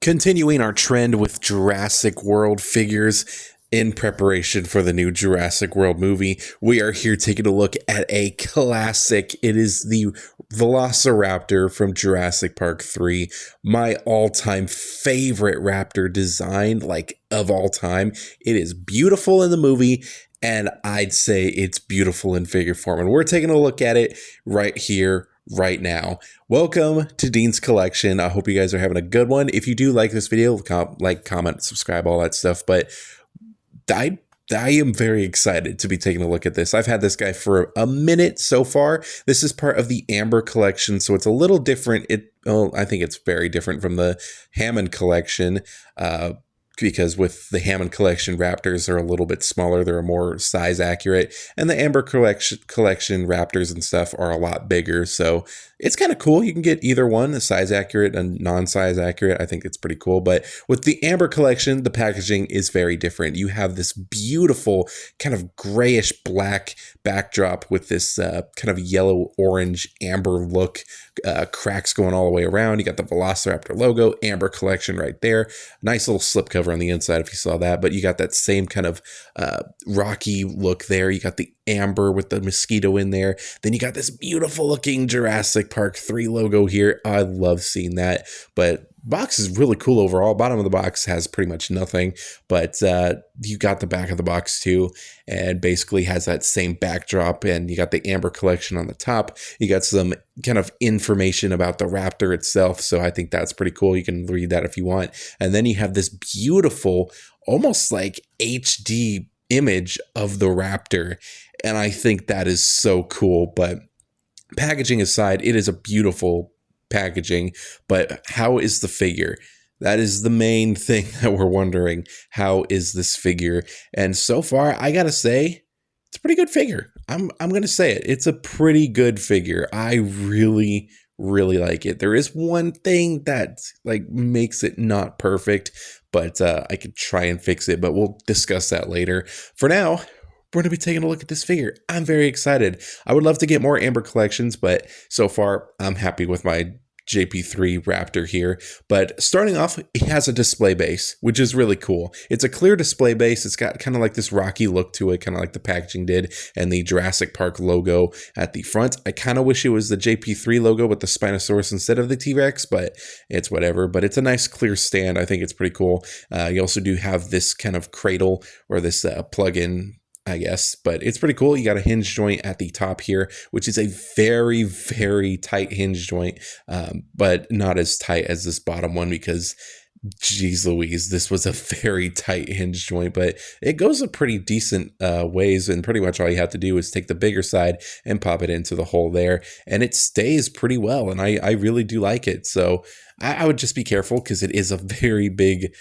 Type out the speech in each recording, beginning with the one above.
Continuing our trend with Jurassic World figures in preparation for the new Jurassic World movie, we are here taking a look at a classic. It is the Velociraptor from Jurassic Park 3, my all-time favorite raptor design, like of all time. It is beautiful in the movie, and I'd say it's beautiful in figure form. And we're taking a look at it right here, right now. Welcome to Dean's Collection. I hope you guys are having a good one. If you do like this video, like, comment, subscribe, all that stuff. But I am very excited to be taking a look at this. I've had this guy for a minute so far. This is part of the Amber collection, so it's a little different. I think it's very different from the Hammond collection. Because with the Hammond collection, raptors are a little bit smaller. They're more size accurate. And the Amber collection raptors and stuff are a lot bigger. So it's kind of cool. You can get either one, a size accurate and non-size accurate. I think it's pretty cool. But with the Amber collection, the packaging is very different. You have this beautiful kind of grayish black backdrop with this kind of yellow orange amber look, cracks going all the way around. You got the Velociraptor logo, Amber collection right there. Nice little slipcover on the inside if you saw that, but you got that same kind of rocky look there. You got the amber with the mosquito in there. Then you got this beautiful looking Jurassic Park 3 logo here. I love seeing that, but box is really cool overall. Bottom of the box has pretty much nothing, but you got the back of the box too, and basically has that same backdrop, and you got the Amber collection on the top. You got some kind of information about the raptor itself, so I think that's pretty cool. You can read that if you want. And then you have this beautiful, almost like HD image of the raptor, and I think that is so cool. But packaging aside, it is a beautiful packaging, but how is the figure? That is the main thing that we're wondering. How is this figure? And so far, I gotta say, it's a pretty good figure. I'm gonna say it. It's a pretty good figure. I really like it. There is one thing that like makes it not perfect, but I could try and fix it, but we'll discuss that later. For now, we're going to be taking a look at this figure. I'm very excited. I would love to get more Amber collections, but so far I'm happy with my JP3 Raptor here. But starting off, it has a display base, which is really cool. It's a clear display base. It's got kind of like this rocky look to it, kind of like the packaging did, and the Jurassic Park logo at the front. I kind of wish it was the JP3 logo with the Spinosaurus instead of the T-Rex, but it's whatever. But it's a nice clear stand. I think it's pretty cool. You also do have this kind of cradle or this plug-in, I guess, but it's pretty cool. You got a hinge joint at the top here, which is a very tight hinge joint, but not as tight as this bottom one because, geez Louise, this was a very tight hinge joint, but it goes a pretty decent ways, and pretty much all you have to do is take the bigger side and pop it into the hole there, and it stays pretty well, and I really do like it. So I would just be careful because it is a very big,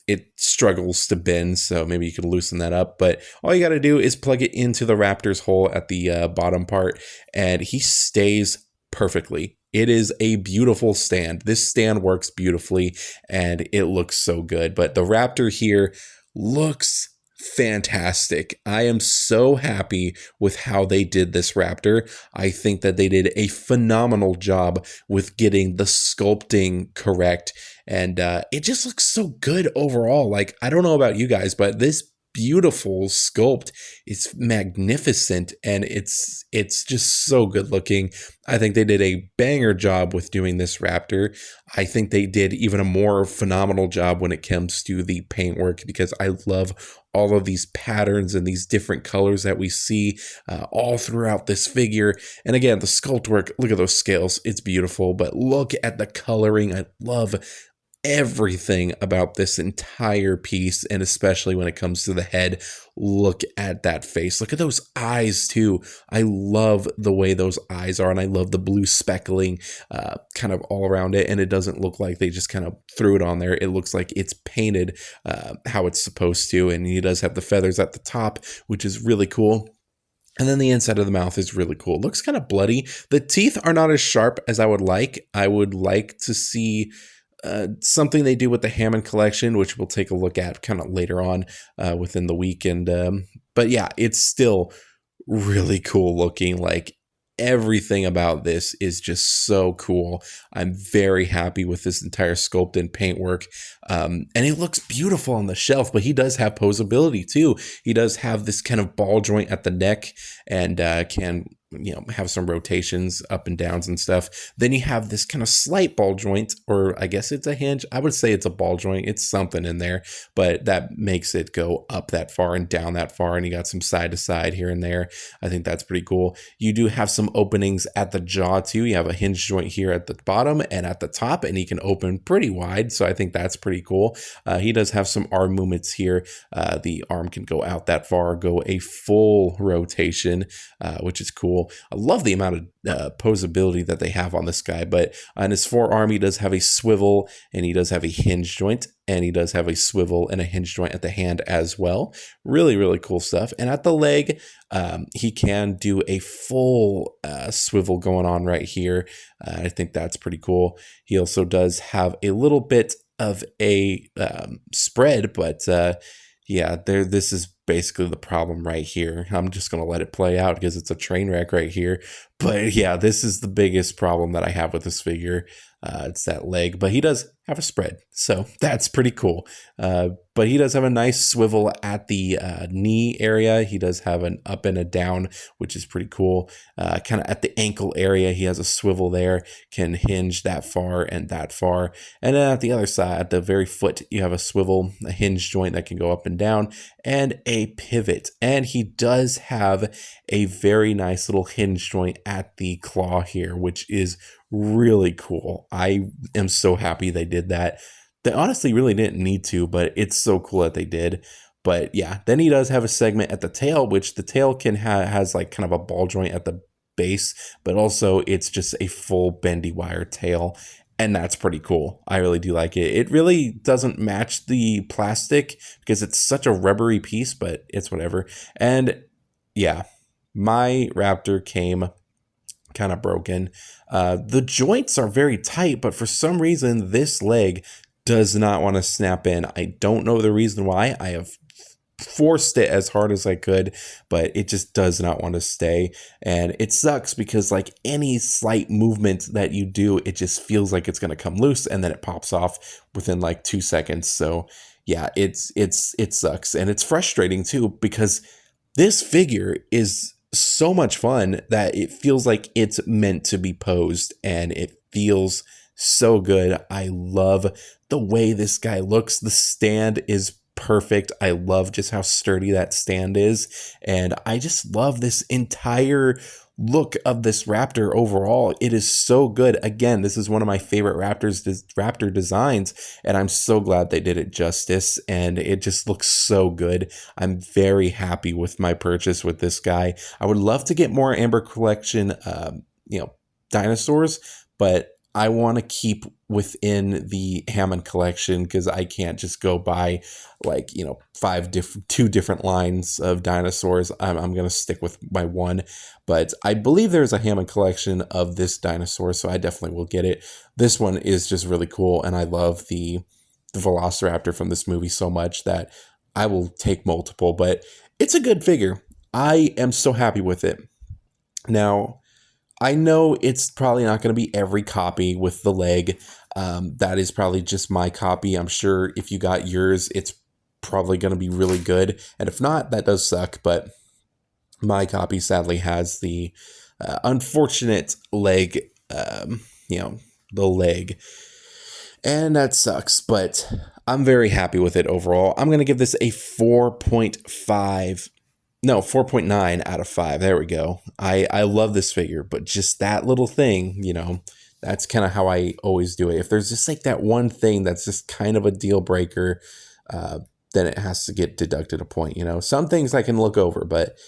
it struggles to bend, so maybe you could loosen that up. But all you got to do is plug it into the Raptor's hole at the bottom part, and he stays perfectly. It is a beautiful stand. This stand works beautifully, and it looks so good. But the Raptor here looks fantastic. I am so happy with how they did this Raptor. I think that they did a phenomenal job with getting the sculpting correct, and it just looks so good overall. Like, I don't know about you guys, but this beautiful sculpt is magnificent, and it's just so good looking. I think they did a banger job with doing this Raptor. I think they did even a more phenomenal job when it comes to the paintwork, because I love all of these patterns and these different colors that we see all throughout this figure. And again, the sculpt work, look at those scales. It's beautiful, but look at the coloring. I love everything about this entire piece, and especially when it comes to the head. Look at that face. Look at those eyes too. I love the way those eyes are, and I love the blue speckling kind of all around it, and it doesn't look like they just kind of threw it on there. It looks like it's painted how it's supposed to, and he does have the feathers at the top, which is really cool. And then the inside of the mouth is really cool. It looks kind of bloody. The teeth are not as sharp as I would like. I would like to see something they do with the Hammond collection, which we'll take a look at kind of later on within the week. And but yeah, it's still really cool looking. Like, everything about this is just so cool. I'm very happy with this entire sculpt and paintwork. And it looks beautiful on the shelf, but he does have posability too. He does have this kind of ball joint at the neck and can have some rotations up and downs and stuff. Then you have this kind of slight ball joint, or I guess it's a hinge. I would say it's a ball joint. It's something in there, but that makes it go up that far and down that far. And you got some side to side here and there. I think that's pretty cool. You do have some openings at the jaw too. You have a hinge joint here at the bottom and at the top, and he can open pretty wide. So I think that's pretty cool. He does have some arm movements here. The arm can go out that far, go a full rotation, which is cool. I love the amount of posability that they have on this guy, but on his forearm, he does have a swivel and he does have a hinge joint, and he does have a swivel and a hinge joint at the hand as well. Really, really cool stuff. And at the leg, he can do a full swivel going on right here. I think that's pretty cool. He also does have a little bit of a spread, but yeah, this is basically the problem right here. I'm just going to let it play out because it's a train wreck right here. But yeah, this is the biggest problem that I have with this figure. It's that leg, but he does have a spread, so that's pretty cool. But he does have a nice swivel at the knee area. He does have an up and a down, which is pretty cool. Kind of at the ankle area, he has a swivel there, can hinge that far and that far. And then at the other side, at the very foot, you have a swivel, a hinge joint that can go up and down, and a pivot. And he does have a very nice little hinge joint at the claw here, which is really cool. I am so happy they did that. They honestly really didn't need to, but it's so cool that they did. But yeah, then he does have a segment at the tail, which the tail can has like kind of a ball joint at the base, but also it's just a full bendy wire tail. And that's pretty cool. I really do like it. It really doesn't match the plastic because it's such a rubbery piece, but it's whatever. And yeah, my Raptor came kind of broken. The joints are very tight, but for some reason, this leg does not want to snap in. I don't know the reason why. I have forced it as hard as I could, but it just does not want to stay. And it sucks because like any slight movement that you do, it just feels like it's going to come loose and then it pops off within like 2 seconds. So yeah, it sucks. And it's frustrating too, because this figure is so much fun that it feels like it's meant to be posed, and it feels so good. I love the way this guy looks. The stand is perfect. I love just how sturdy that stand is, and I just love this entire look of this Raptor overall. It is so good. Again, this is one of my favorite Raptor designs, and I'm so glad they did it justice, and it just looks so good. I'm very happy with my purchase with this guy. I would love to get more Amber Collection dinosaurs, but I want to keep within the Hammond collection because I can't just go buy like, two different lines of dinosaurs. I'm going to stick with my one, but I believe there's a Hammond collection of this dinosaur, so I definitely will get it. This one is just really cool, and I love the Velociraptor from this movie so much that I will take multiple, but it's a good figure. I am so happy with it. Now, I know it's probably not going to be every copy with the leg. That is probably just my copy. I'm sure if you got yours, it's probably going to be really good. And if not, that does suck. But my copy sadly has the unfortunate leg, the leg. And that sucks. But I'm very happy with it overall. I'm going to give this a 4.9 out of 5. There we go. I love this figure, but just that little thing, that's kind of how I always do it. If there's just like that one thing that's just kind of a deal breaker, then it has to get deducted a point. Some things I can look over, but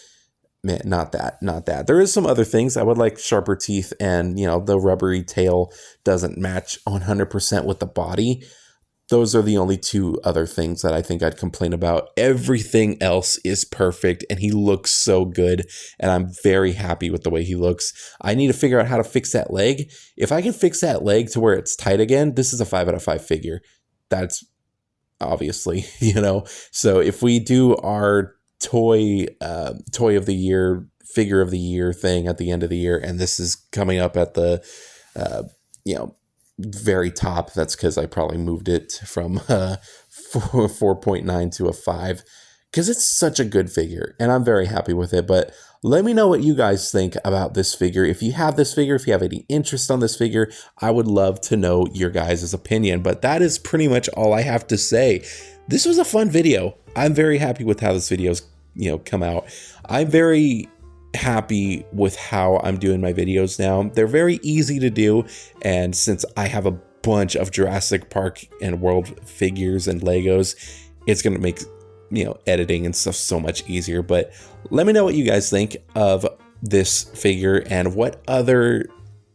man, not that. There is some other things I would like. Sharper teeth, and the rubbery tail doesn't match 100% with the body. Those are the only two other things that I think I'd complain about. Everything else is perfect, and he looks so good, and I'm very happy with the way he looks. I need to figure out how to fix that leg. If I can fix that leg to where it's tight again, this is a 5 out of 5 figure. That's obviously, So if we do our toy of the year figure of the year thing at the end of the year, and this is coming up at the very top. That's because I probably moved it from 4.9 to a 5 because it's such a good figure, and I'm very happy with it. But let me know what you guys think about this figure. If you have this figure, if you have any interest on this figure, I would love to know your guys' opinion. But that is pretty much all I have to say. This was a fun video. I'm very happy with how this video's come out. I'm very happy with how I'm doing my videos now. They're very easy to do, and since I have a bunch of Jurassic Park and World figures and Legos, it's gonna make editing and stuff so much easier. But let me know what you guys think of this figure, and what other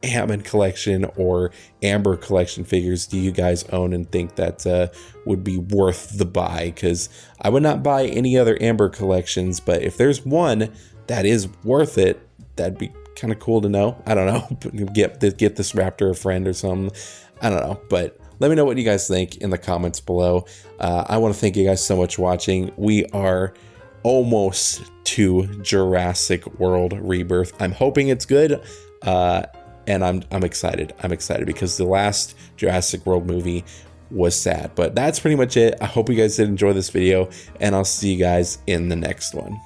Hammond collection or Amber collection figures do you guys own and think that would be worth the buy? Because I would not buy any other Amber collections, but if there's one that is worth it, that'd be kind of cool to know. I don't know, get this Raptor a friend or something. I don't know, but let me know what you guys think in the comments below. I want to thank you guys so much for watching. We are almost to Jurassic World Rebirth. I'm hoping it's good, and I'm excited. I'm excited because the last Jurassic World movie was sad. But that's pretty much it. I hope you guys did enjoy this video, and I'll see you guys in the next one.